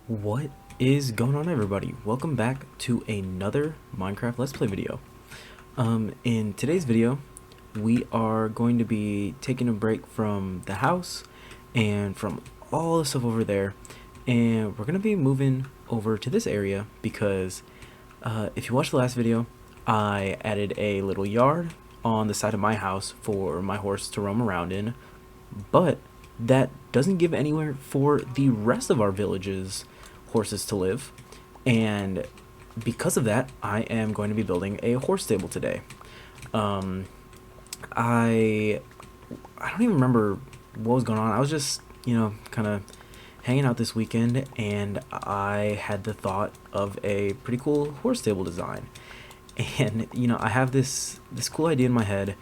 What is going on, everybody? Welcome back to another Minecraft Let's Play video. In today's video, we are going to be taking a break from the house and from all the stuff over there, and we're going to be moving over to this area because if you watched the last video, I added a little yard on the side of my house for my horse to roam around in, but that doesn't give anywhere for the rest of our village's horses to live, and because of that I am going to be building a horse stable today. I don't even remember what was going on. I was just, kind of hanging out this weekend, and I had the thought of a pretty cool horse stable design, and I have this cool idea in my head,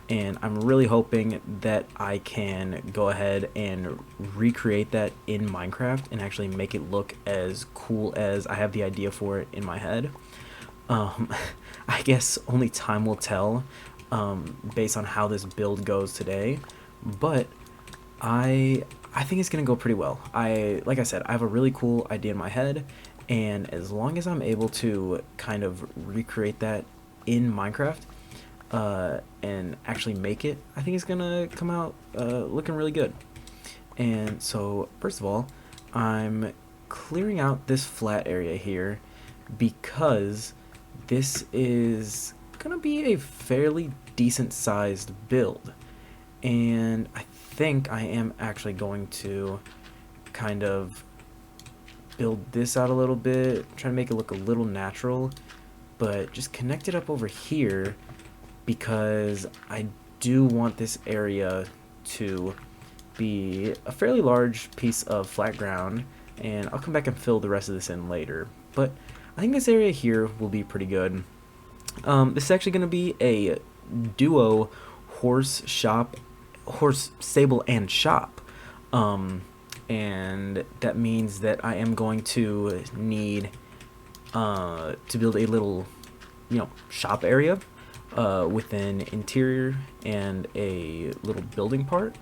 and I'm really hoping that I can go ahead and recreate that in Minecraft and actually make it look as cool as I have the idea for it in my head. I guess only time will tell based on how this build goes today, but I think it's gonna go pretty well. Like I said, I have a really cool idea in my head, and as long as I'm able to kind of recreate that in Minecraft, and actually make it, I think it's gonna come out looking really good. And so first of all, I'm clearing out this flat area here because this is gonna be a fairly decent sized build, and I think I am actually going to kind of build this out a little bit, try to make it look a little natural, but just connect it up over here because I do want this area to be a fairly large piece of flat ground, and I'll come back and fill the rest of this in later. But I think this area here will be pretty good. This is actually going to be a duo horse stable and shop, and that means that I am going to need to build a little shop area with an interior and a little building part,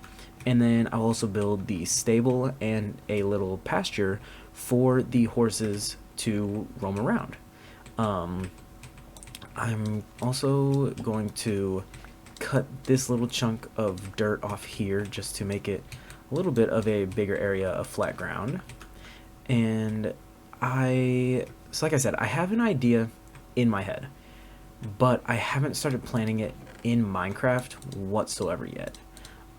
and then I'll also build the stable and a little pasture for the horses to roam around. I'm also going to cut this little chunk of dirt off here just to make it a little bit of a bigger area of flat ground. And so like I said, I have an idea in my head, but I haven't started planning it in Minecraft whatsoever yet.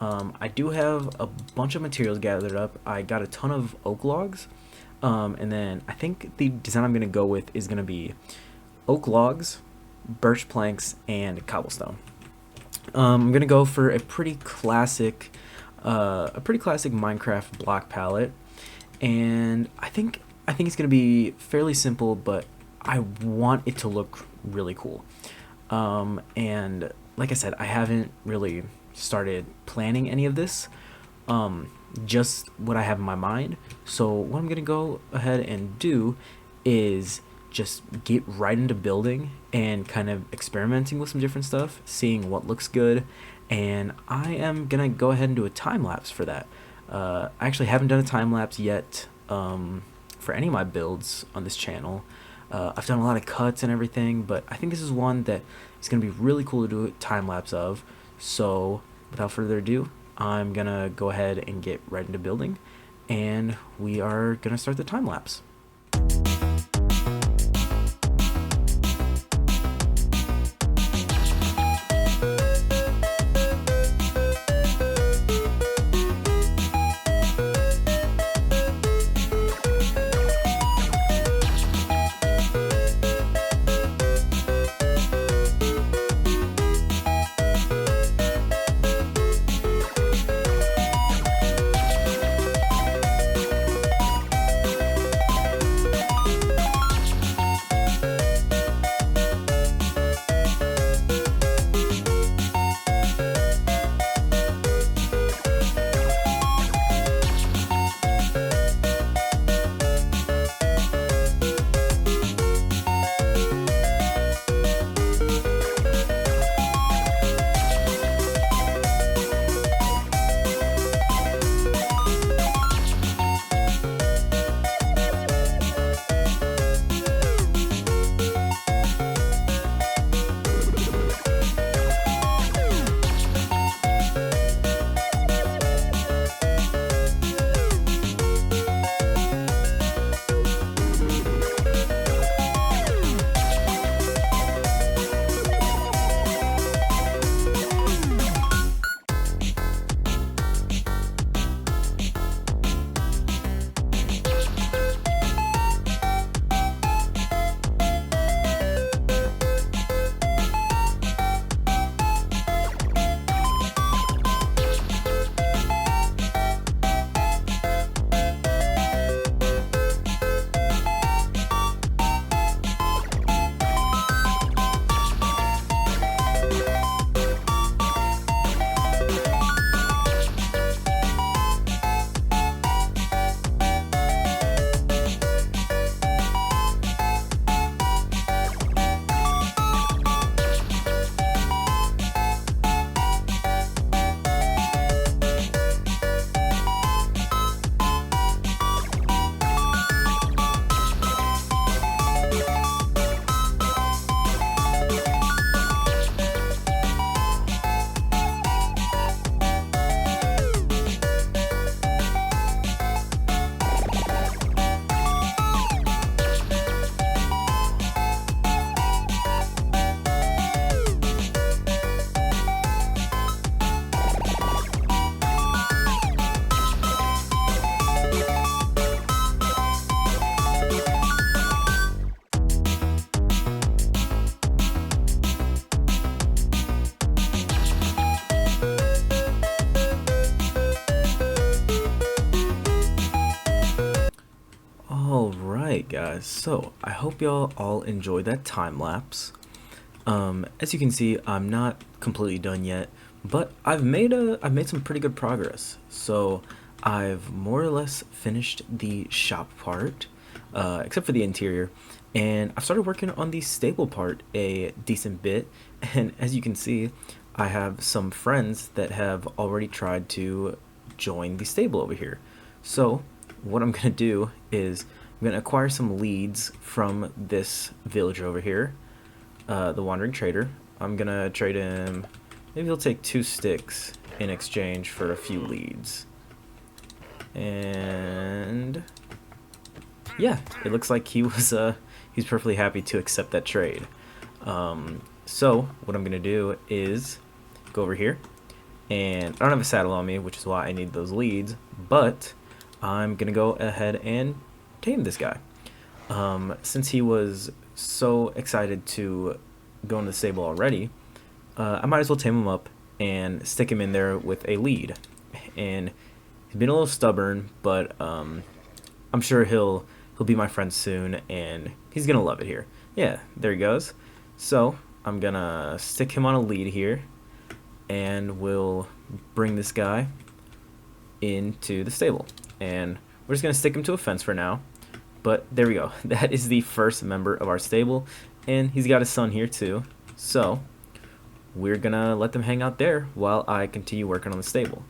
I do have a bunch of materials gathered up. I got a ton of oak logs, and then I think the design I'm going to go with is going to be oak logs, birch planks, and cobblestone. I'm going to go for a pretty classic Minecraft block palette, and I think it's going to be fairly simple, but I want it to look really cool. And like I said, I haven't really started planning any of this, just what I have in my mind. So what I'm gonna go ahead and do is just get right into building and kind of experimenting with some different stuff, seeing what looks good, and I am gonna go ahead and do a time lapse for that. I actually haven't done a time lapse yet for any of my builds on this channel. I've done a lot of cuts and everything, but I think this is one that is going to be really cool to do a time lapse of. So without further ado, I'm going to go ahead and get right into building, and we are going to start the time lapse. Alright guys, so I hope y'all all enjoyed that time lapse. As you can see, I'm not completely done yet, but I've made some pretty good progress. So I've more or less finished the shop part, except for the interior, and I've started working on the stable part a decent bit. And as you can see, I have some friends that have already tried to join the stable over here. So what I'm gonna do is I'm gonna acquire some leads from this villager over here, the Wandering Trader. I'm gonna trade him. Maybe he'll take 2 sticks in exchange for a few leads. And yeah, it looks like he's perfectly happy to accept that trade. So what I'm gonna do is go over here, and I don't have a saddle on me, which is why I need those leads, but I'm gonna go ahead and tame this guy. Since he was so excited to go in the stable already, I might as well tame him up and stick him in there with a lead. And he's been a little stubborn, but I'm sure he'll be my friend soon, and he's gonna love it here. Yeah, there he goes. So I'm gonna stick him on a lead here, and we'll bring this guy into the stable. And we're just gonna stick him to a fence for now. But there we go. That is the first member of our stable, and he's got his son here too. So we're gonna let them hang out there while I continue working on the stable.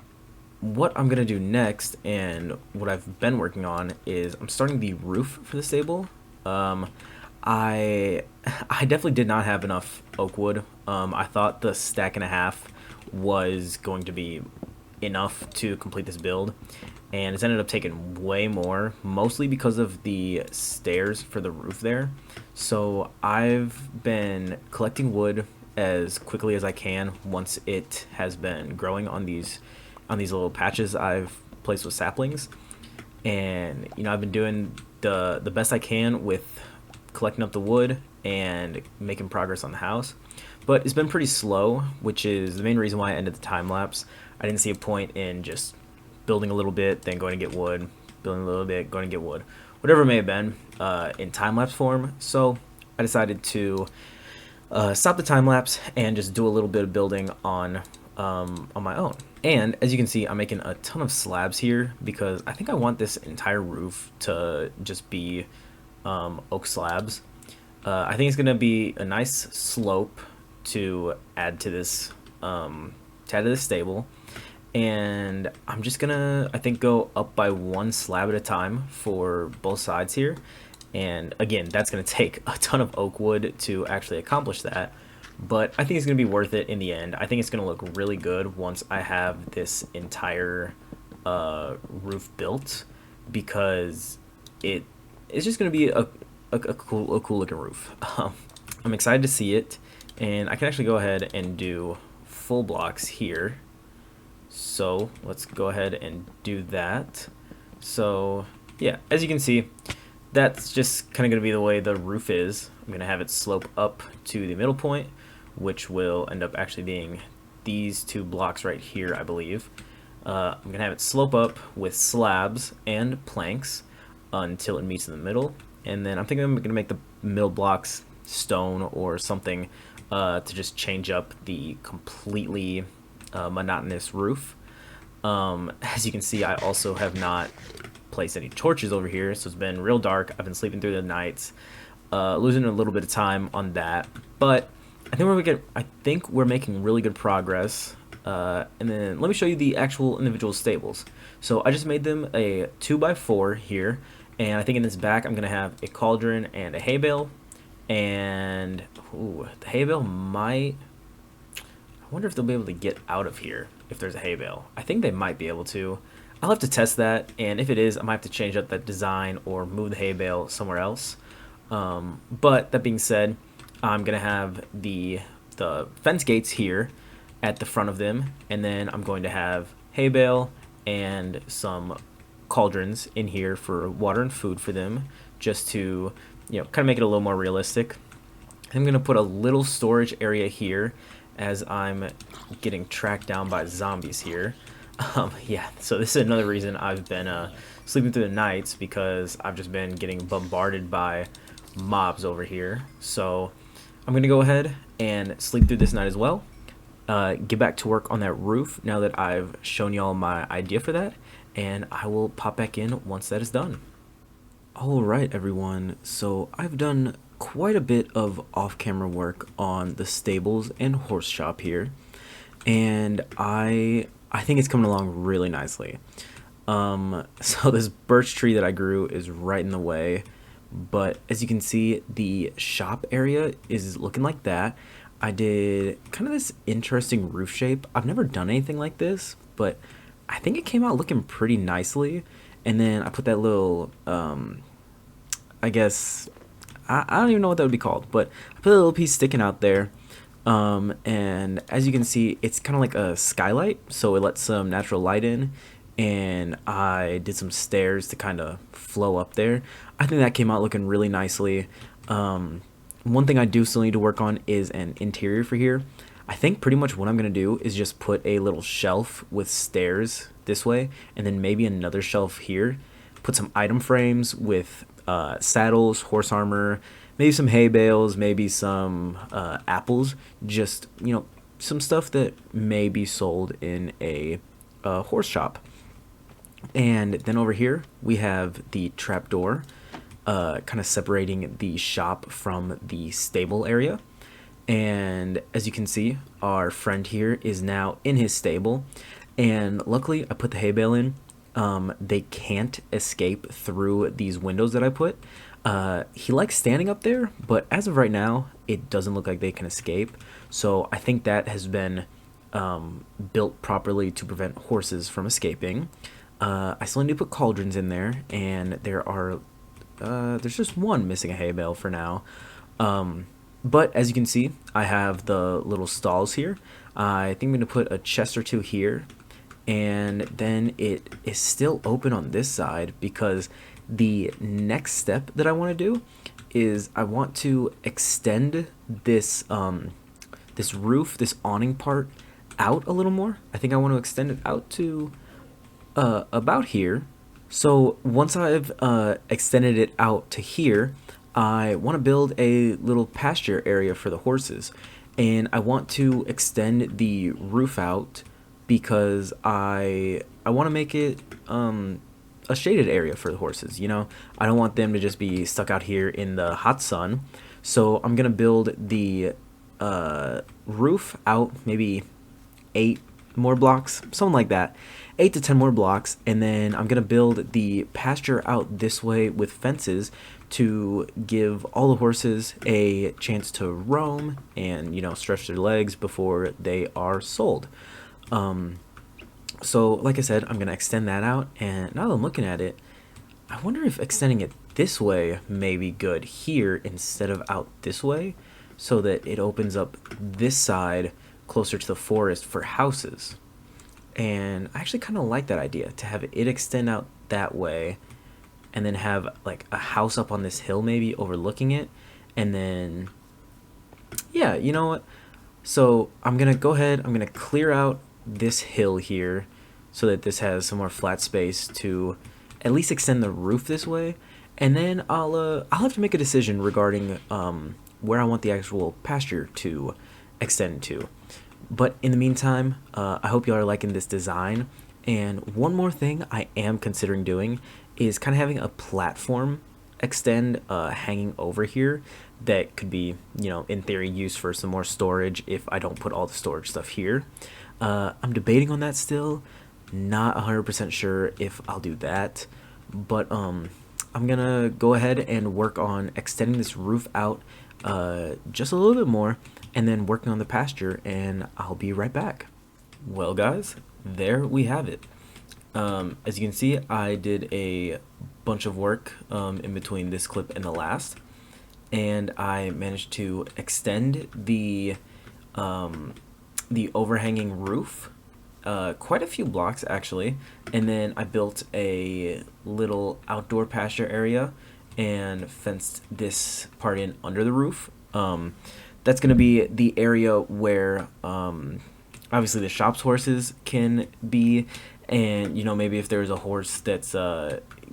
What I'm gonna do next, and what I've been working on, is I'm starting the roof for the stable. I definitely did not have enough oak wood. I thought the stack and a half was going to be enough to complete this build, and it's ended up taking way more, mostly because of the stairs for the roof there. So I've been collecting wood as quickly as I can once it has been growing on these little patches I've placed with saplings. And you know, I've been doing the best I can with collecting up the wood and making progress on the house, but it's been pretty slow, which is the main reason why I ended the time lapse. I didn't see a point in just building a little bit, then going to get wood, building a little bit, going to get wood, whatever it may have been, in time lapse form. So I decided to stop the time lapse and just do a little bit of building on my own. And as you can see, I'm making a ton of slabs here because I think I want this entire roof to just be oak slabs. I think it's gonna be a nice slope to add to this stable, and I'm just gonna, I think, go up by 1 slab at a time for both sides here. And again, that's gonna take a ton of oak wood to actually accomplish that, but I think it's gonna be worth it in the end. I think it's gonna look really good once I have this entire roof built, because it's just gonna be a cool looking roof. I'm excited to see it, and I can actually go ahead and do full blocks here. So let's go ahead and do that. So yeah, as you can see, that's just kind of going to be the way the roof is. I'm going to have it slope up to the middle point, which will end up actually being these 2 blocks right here, I believe. I'm going to have it slope up with slabs and planks until it meets in the middle. And then I'm thinking I'm going to make the middle blocks stone or something to just change up the completely monotonous roof. As you can see, I also have not placed any torches over here, so it's been real dark. I've been sleeping through the nights, losing a little bit of time on that, but I think we're making really good progress. And then let me show you the actual individual stables. So I just made them a 2x4 here, and I think in this back I'm gonna have a cauldron and a hay bale. And ooh, the hay bale might, I wonder if they'll be able to get out of here if there's a hay bale. I think they might be able to. I'll have to test that, and if it is, I might have to change up that design or move the hay bale somewhere else. But that being said, I'm gonna have the fence gates here at the front of them, and then I'm going to have hay bale and some cauldrons in here for water and food for them, just to, you know, kind of make it a little more realistic. I'm gonna put a little storage area here as I'm getting tracked down by zombies here. Yeah, so this is another reason I've been sleeping through the nights because I've just been getting bombarded by mobs over here. So I'm gonna go ahead and sleep through this night as well. Get back to work on that roof now that I've shown y'all my idea for that, and I will pop back in once that is done. Alright everyone, so I've done quite a bit of off-camera work on the stables and horse shop here, and I think it's coming along really nicely. So this birch tree that I grew is right in the way, but as you can see, the shop area is looking like that. I did kind of this interesting roof shape. I've never done anything like this, but I think it came out looking pretty nicely. And then I put that little, I guess, I don't even know what that would be called, but I put a little piece sticking out there. And as you can see, it's kind of like a skylight, so it lets some natural light in. And I did some stairs to kind of flow up there. I think that came out looking really nicely. One thing I do still need to work on is an interior for here. I think pretty much what I'm going to do is just put a little shelf with stairs this way, and then maybe another shelf here. Put some item frames with saddles, horse armor, maybe some hay bales, maybe some apples. Just, some stuff that may be sold in a horse shop. And then over here, we have the trapdoor, kind of separating the shop from the stable area. And as you can see, our friend here is now in his stable. And luckily, I put the hay bale in. They can't escape through these windows that I put. He likes standing up there, but as of right now, it doesn't look like they can escape. So I think that has been built properly to prevent horses from escaping. I still need to put cauldrons in there, and there's just one missing a hay bale for now. But as you can see, I have the little stalls here. I think I'm going to put a chest or two here, and then it is still open on this side because the next step that I want to do is I want to extend this this roof, this awning part out a little more. I think I want to extend it out to about here. So once I've extended it out to here, I want to build a little pasture area for the horses, and I want to extend the roof out because I want to make it a shaded area for the horses. I don't want them to just be stuck out here in the hot sun. So I'm gonna build the roof out maybe 8 more blocks, something like that. 8 to 10 more blocks, and then I'm gonna build the pasture out this way with fences to give all the horses a chance to roam and stretch their legs before they are sold. So like I said, I'm gonna extend that out, and now that I'm looking at it, I wonder if extending it this way may be good here instead of out this way, so that it opens up this side closer to the forest for houses. And I actually kind of like that idea, to have it extend out that way and then have like a house up on this hill maybe overlooking it. And then, yeah, you know what? So I'm going to go ahead, I'm going to clear out this hill here so that this has some more flat space to at least extend the roof this way. And then I'll have to make a decision regarding where I want the actual pasture to extend to. But in the meantime, I hope y'all are liking this design. And one more thing I am considering doing is kind of having a platform extend hanging over here that could be, in theory, used for some more storage if I don't put all the storage stuff here. I'm debating on that still. Not 100% sure if I'll do that. But I'm gonna go ahead and work on extending this roof out just a little bit more, and then working on the pasture, and I'll be right back. Well guys, there we have it. As you can see, I did a bunch of work in between this clip and the last, and I managed to extend the overhanging roof quite a few blocks actually, and then I built a little outdoor pasture area and fenced this part in under the roof. That's going to be the area where obviously the shop's horses can be, and maybe if there's a horse that's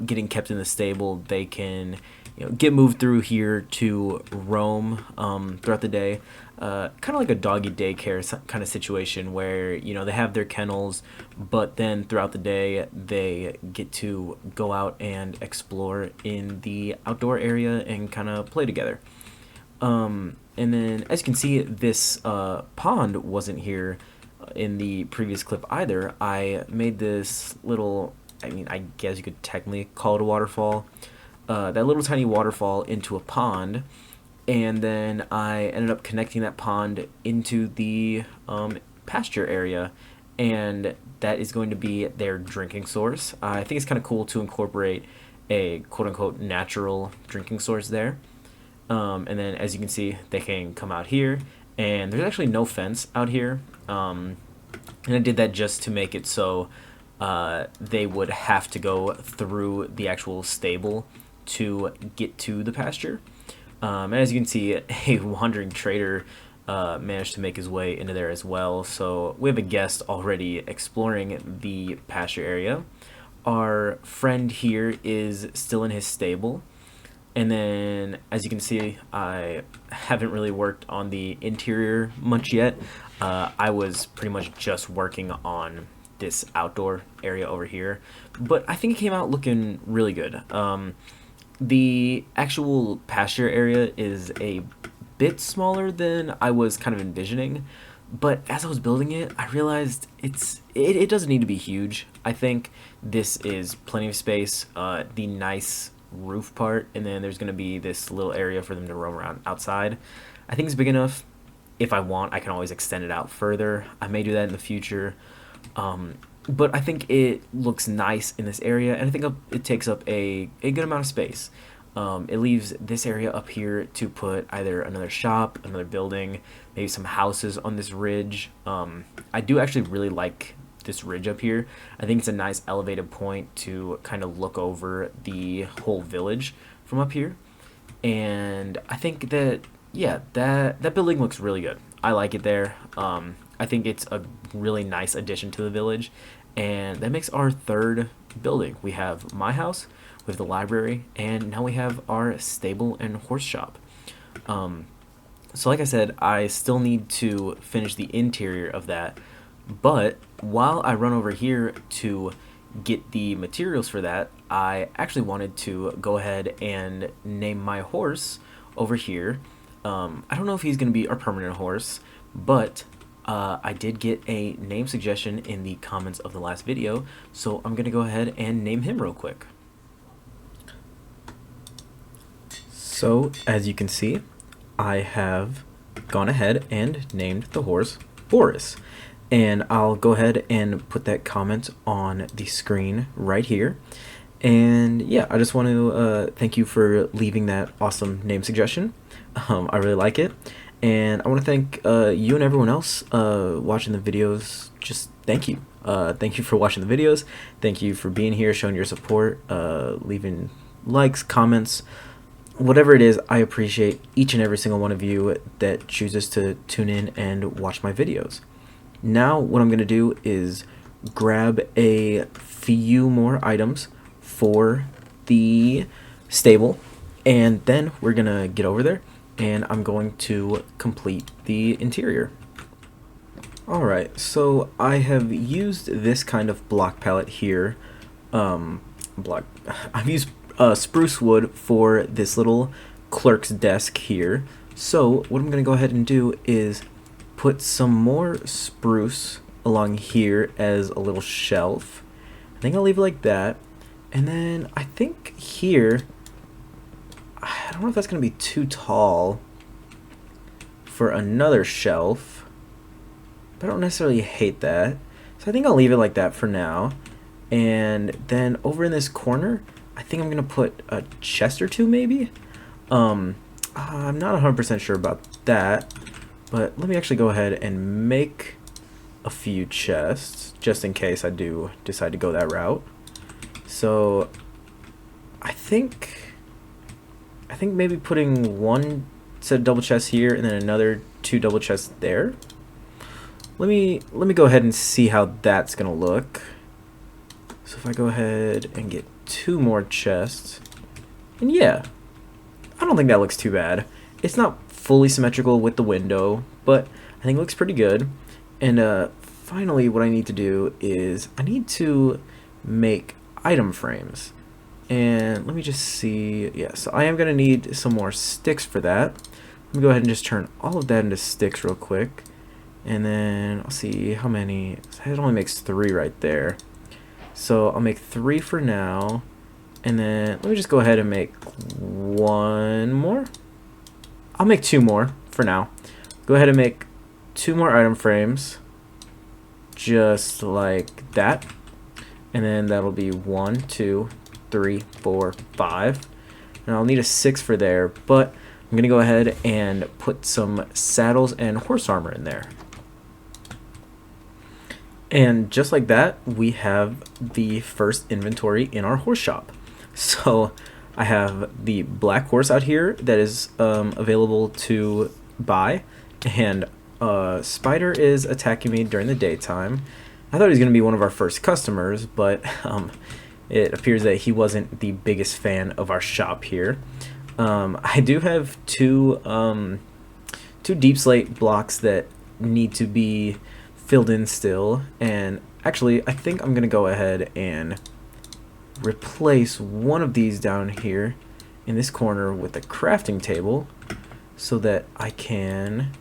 getting kept in the stable, they can get moved through here to roam throughout the day. Kind of like a doggy daycare kind of situation where they have their kennels, but then throughout the day they get to go out and explore in the outdoor area and kind of play together. And then, as you can see, this pond wasn't here in the previous clip either. I made this little, I mean, I guess you could technically call it a waterfall. That little tiny waterfall into a pond, and then I ended up connecting that pond into the pasture area, and that is going to be their drinking source. I think it's kind of cool to incorporate a quote-unquote natural drinking source there. And then, as you can see, they can come out here, and there's actually no fence out here. And I did that just to make it so they would have to go through the actual stable to get to the pasture. And as you can see, a wandering trader managed to make his way into there as well. So we have a guest already exploring the pasture area. Our friend here is still in his stable. And then, as you can see, I haven't really worked on the interior much yet. I was pretty much just working on this outdoor area over here. But I think it came out looking really good. The actual pasture area is a bit smaller than I was kind of envisioning. But as I was building it, I realized it doesn't need to be huge. I think this is plenty of space. The nice roof part, and then there's going to be this little area for them to roam around outside. I think it's big enough. If I want, I can always extend it out further. I may do that in the future. But I think it looks nice in this area, and I think it takes up a good amount of space. It leaves this area up here to put either another shop, another building, maybe some houses on this ridge. I do actually really like this ridge up here. I think it's a nice elevated point to kind of look over the whole village from up here. And I think that, yeah, that building looks really good. I like it there. I think it's a really nice addition to the village, and that makes our third building. We have my house, we have the library, and now we have our stable and horse shop. So like I said, I still need to finish the interior of that, but while I run over here to get the materials for that, I actually wanted to go ahead and name my horse over here. I don't know if he's going to be our permanent horse, but I did get a name suggestion in the comments of the last video, so I'm going to go ahead and name him real quick. So, as you can see, I have gone ahead and named the horse Boris. And I'll go ahead and put that comment on the screen right here. And yeah, I just want to thank you for leaving that awesome name suggestion. I really like it. And I want to thank you and everyone else watching the videos. Just thank you. Thank you for watching the videos. Thank you for being here, showing your support, leaving likes, comments, whatever it is. I appreciate each and every single one of you that chooses to tune in and watch my videos. Now what I'm going to do is grab a few more items for the stable, and then we're going to get over there and I'm going to complete the interior. Alright, so I have used this kind of block palette here. I've used spruce wood for this little clerk's desk here. So what I'm going to go ahead and do is put some more spruce along here as a little shelf. I think I'll leave it like that. And then I think here, I don't know if that's going to be too tall for another shelf, but I don't necessarily hate that. So I think I'll leave it like that for now. And then over in this corner, I think I'm going to put a chest or two maybe. I'm not 100% sure about that. But let me actually go ahead and make a few chests, just in case I do decide to go that route. So I think maybe putting one set of double chests here and then another two double chests there. let me go ahead and see how that's gonna look. So if I go ahead and get 2 more chests, and yeah, I don't think that looks too bad. It's not fully symmetrical with the window, but I think it looks pretty good. And finally, what I need to do is I need to make item frames. And let me just see. Yeah, so I am going to need some more sticks for that. Let me go ahead and just turn all of that into sticks real quick. And then I'll see how many. It only makes 3 right there. So I'll make 3 for now. And then let me just go ahead and make 1 more. I'll make 2 more for now. Go ahead and make 2 more item frames. Just like that. And then that'll be 1, 2, 3, 4, 5. And I'll need a 6 for there, but I'm gonna go ahead and put some saddles and horse armor in there. And just like that, we have the first inventory in our horse shop. So I have the black horse out here that is available to buy, and Spider is attacking me during the daytime. I thought he was going to be one of our first customers, but it appears that he wasn't the biggest fan of our shop here. I do have two deep slate blocks that need to be filled in still, and actually I think I'm gonna go ahead and replace one of these down here in this corner with a crafting table so that I can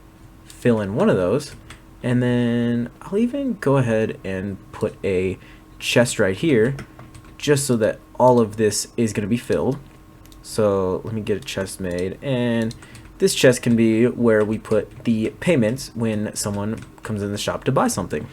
fill in one of those, and then I'll even go ahead and put a chest right here just so that all of this is going to be filled. So let me get a chest made, and this chest can be where we put the payments when someone comes in the shop to buy something.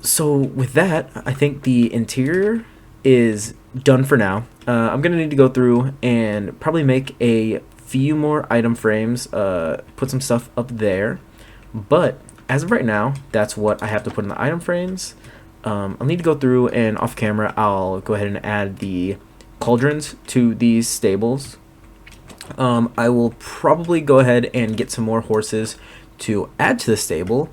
So with that, I think the interior is done for now. I'm gonna need to go through and probably make a few more item frames, put some stuff up there, but as of right now, that's what I have to put in the item frames. I'll need to go through, and off camera I'll go ahead and add the cauldrons to these stables. I will probably go ahead and get some more horses to add to the stable,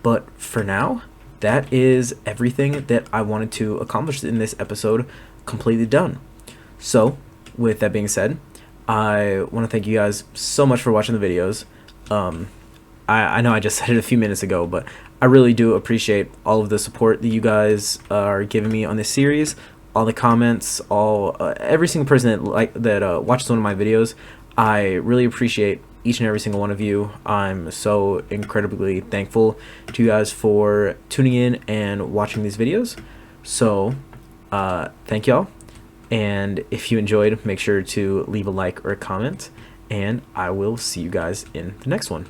but for now, that is everything that I wanted to accomplish in this episode completely done. So with that being said, I want to thank you guys so much for watching the videos. I know I just said it a few minutes ago, but I really do appreciate all of the support that you guys are giving me on this series, all the comments, every single person that watches one of my videos. I really appreciate each and every single one of you. I'm so incredibly thankful to you guys for tuning in and watching these videos. So thank y'all, and if you enjoyed, make sure to leave a like or a comment, and I will see you guys in the next one.